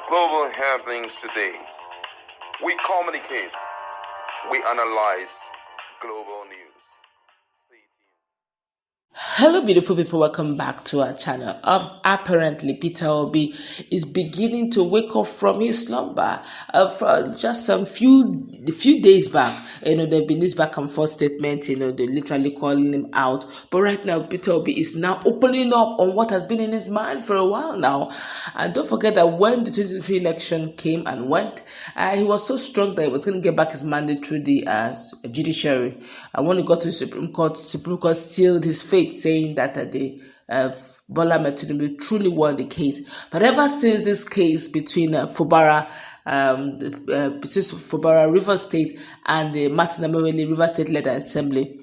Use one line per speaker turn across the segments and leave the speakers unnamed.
Global happenings today. We communicate. We analyze global news. Stay tuned.
Hello beautiful people, welcome back to our channel. Apparently Peter Obi is beginning to wake up from his slumber. For just a few days back, there've been this back and forth statement, they're literally calling him out. But right now, Peter Obi is now opening up on what has been in his mind for a while now. And don't forget that when the 2023 election came and went, he was so strong that he was going to get back his mandate through the judiciary. And when he got to the Supreme Court sealed his fate, saying that Bola Tinubu truly won the case. But ever since this case between Fubara Rivers State and the Martin Amewele Rivers State led Assembly,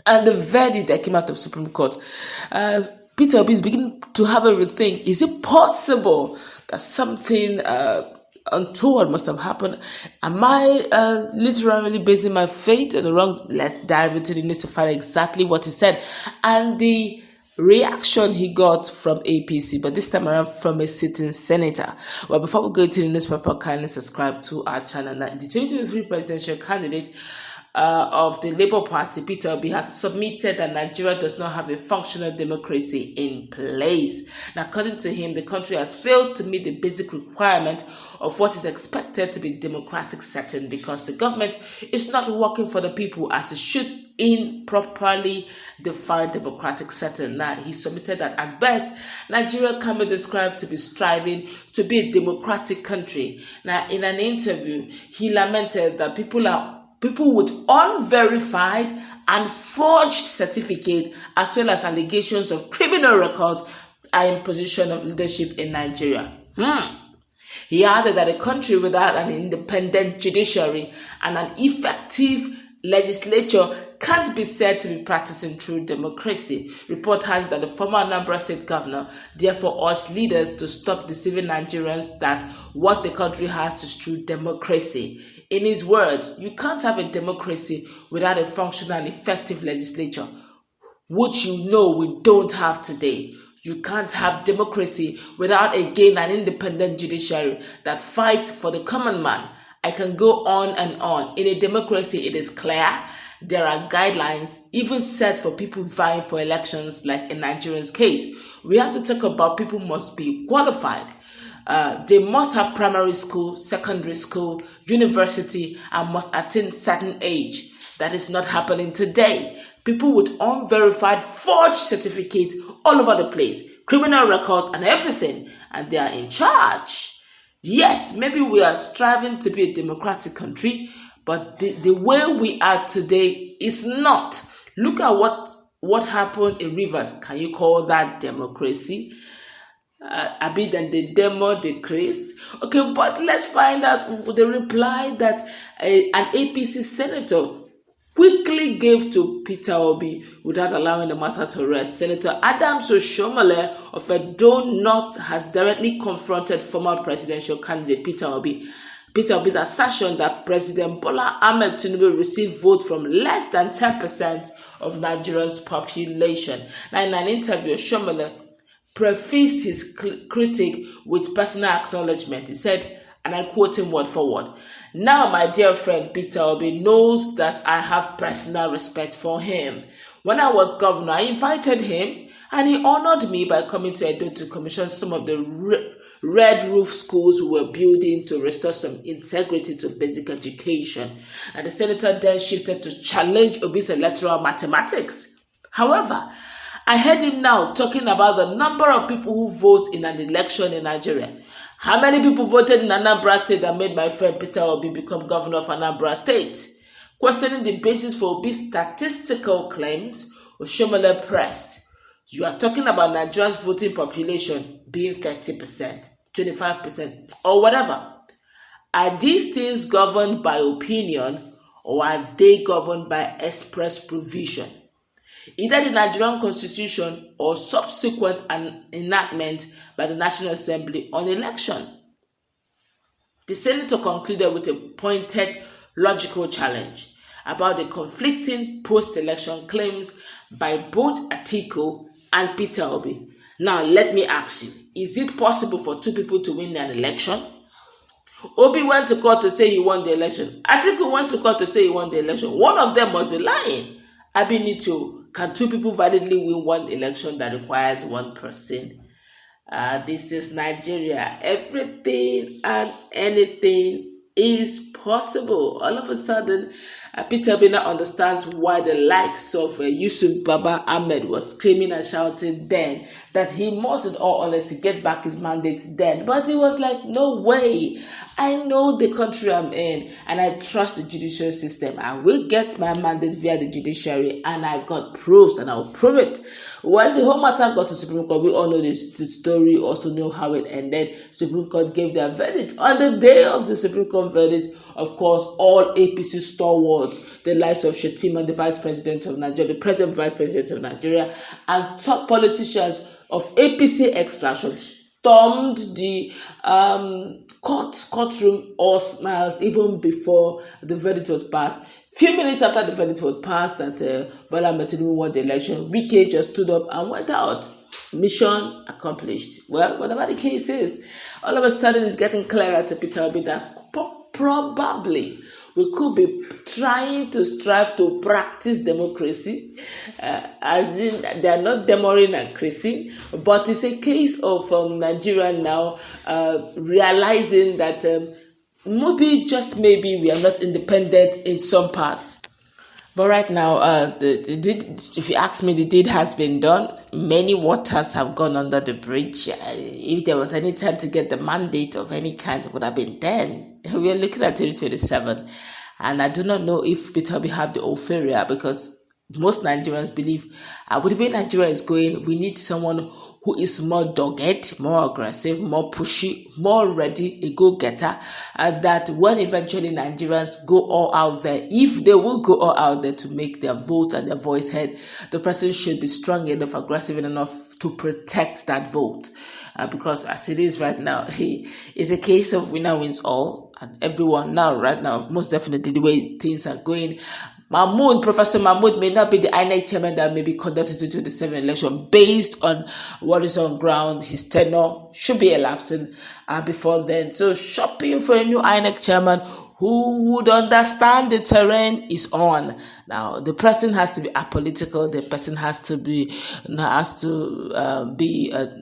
and the verdict that came out of Supreme Court, Peter Obi is beginning to have a rethink. Is it possible that something untoward must have happened? Am I literally basing my fate on the wrong? Let's dive into the news to find exactly what he said and the reaction he got from APC, but this time around from a sitting senator. Well, before we go to the newspaper, kindly subscribe to our channel. Now, the 2023 presidential candidate of the Labour Party, Peter Obi, has submitted that Nigeria does not have a functional democracy in place. Now, according to him, the country has failed to meet the basic requirement of what is expected to be democratic setting because the government is not working for the people as it should in properly defined democratic setting. Now, he submitted that at best, Nigeria can be described to be striving to be a democratic country. Now, in an interview, he lamented that people with unverified and forged certificates, as well as allegations of criminal records, are in position of leadership in Nigeria. He added that a country without an independent judiciary and an effective legislature can't be said to be practicing true democracy. Report has that the former Anambra State governor therefore urged leaders to stop deceiving Nigerians that what the country has is true democracy. In his words, you can't have a democracy without a functional and effective legislature, which we don't have today. You can't have democracy without, again, an independent judiciary that fights for the common man. I can go on and on. In a democracy, it is clear. There are guidelines even set for people vying for elections, like in Nigerian's case. We have to talk about people must be qualified. They must have primary school, secondary school, university, and must attain certain age. That is not happening today. People with unverified, forged certificates all over the place, criminal records and everything, and they are in charge. Yes, maybe we are striving to be a democratic country, but the way we are today is not. Look at what happened in Rivers. Can you call that democracy? Than the demo decrease. Okay, but let's find out the reply that an APC senator quickly gave to Peter Obi without allowing the matter to rest. Senator Oshiomole of Edo North has directly confronted former presidential candidate Peter Obi. Peter Obi's assertion that President Bola Ahmed Tinubu received votes from less than 10% of Nigeria's population. Now, in an interview, Oshiomole prefaced his critique with personal acknowledgement. He said, and I quote him word for word, "Now my dear friend Peter Obi knows that I have personal respect for him. When I was governor, I invited him and he honored me by coming to Edo to commission some of the red roof schools we were building to restore some integrity to basic education." And the senator then shifted to challenge Obi's electoral mathematics. However, I heard him now talking about the number of people who vote in an election in Nigeria. How many people voted in Anambra State that made my friend Peter Obi become governor of Anambra State? Questioning the basis for Obi's statistical claims, Oshiomole pressed, "You are talking about Nigeria's voting population being 30%, 25%, or whatever. Are these things governed by opinion or are they governed by express provision? Either the Nigerian Constitution or subsequent enactment by the National Assembly on election." The senator concluded with a pointed, logical challenge about the conflicting post-election claims by both Atiku and Peter Obi. Now, let me ask you, Is it possible for two people to win an election? Obi went to court to say he won the election. Atiku went to court to say he won the election. One of them must be lying. Abinito, can two people validly win one election that requires one person? This is Nigeria. Everything and anything is possible. All of a sudden, Peter Obi now understands why the likes of Yusuf Baba Ahmed was screaming and shouting then that he must, in all honesty, get back his mandate then. But he was like, no way. I know the country I'm in and I trust the judicial system. I will get my mandate via the judiciary, and I got proofs and I'll prove it. When the whole matter got to Supreme Court, we all know this story, also know how it ended. Supreme Court gave their verdict. On the day of the Supreme Court verdict, of course, all APC stalwarts, the likes of Shetima, the Vice President of Nigeria, the President Vice President of Nigeria, and top politicians of APC extraction stormed the courtroom all smiles even before the verdict was passed. Few minutes after the verdict was passed that Bola Tinubu won the election, Wike just stood up and went out. Mission accomplished. Well, whatever the case is, all of a sudden it's getting clearer to Peter Obi that probably we could be trying to strive to practice democracy, as in they are not demoing and increasing, but it's a case of Nigerian now realizing that maybe we are not independent in some parts. But right now, if you ask me, the deed has been done. Many waters have gone under the bridge. If there was any time to get the mandate of any kind, it would have been then. We are looking at 2027. And I do not know if Peter Obi have the euphoria, because most Nigerians believe with the way Nigeria is going, we need someone who is more dogged, more aggressive, more pushy, more ready, a go-getter, and that when eventually Nigerians go all out there, if they will go all out there to make their vote and their voice heard, the person should be strong enough, aggressive enough to protect that vote. Because as it is right now, it's a case of winner wins all, and everyone now, right now, most definitely the way things are going, Professor Mahmoud may not be the INEC chairman that may be conducted to 2027 election based on what is on ground. His tenure should be elapsing before then. So shopping for a new INEC chairman who would understand the terrain is on. Now, the person has to be apolitical. The person has to be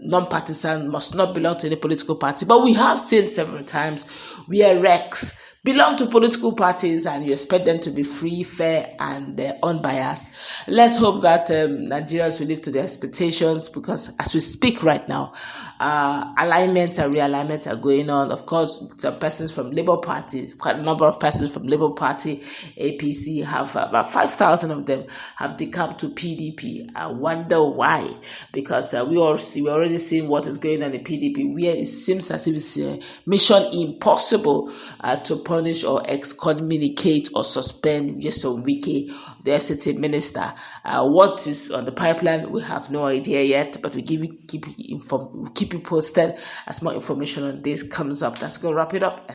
non-partisan, must not belong to any political party. But we have seen several times where Rex belong to political parties and you expect them to be free, fair, and unbiased. Let's hope that Nigerians will live to their expectations, because as we speak right now, alignments and realignments are going on. Of course, some persons from Labour Party, quite a number of persons from Labour Party, APC, have about 5,000 of them have decamped to PDP. I wonder why, because we're already seeing what is going on in PDP, where it seems as if it's mission impossible to punish or excommunicate or suspend Nyesom Wike, the FCT minister. What is on the pipeline, we have no idea yet, but we keep you posted as more information on this comes up. Let's go wrap it up.